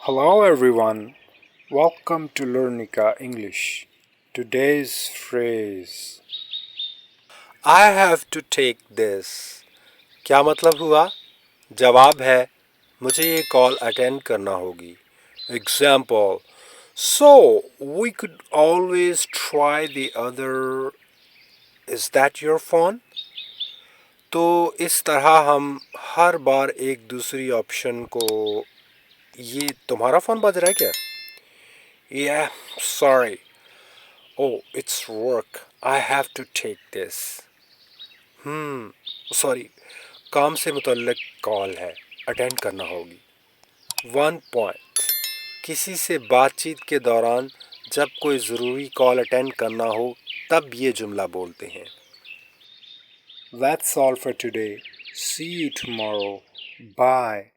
Hello everyone, welcome to Learnica English. Today's phrase I have to take this. क्या मतलब हुआ? जवाब है मुझे ये कॉल अटेंड करना होगी. Example. So we could always try the other. Is that your phone? तो इस तरह हम हर बार एक दूसरी ऑप्शन को ये तुम्हारा फ़ोन बज रहा है क्या? Yeah, sorry. Oh, it's work. I have to take this. Sorry, काम से मुतल्लिक कॉल है, अटेंड करना होगी. 1 पॉइंट. किसी से बातचीत के दौरान जब कोई ज़रूरी कॉल अटेंड करना हो तब ये जुमला बोलते हैं. That's all for today. See you tomorrow. Bye.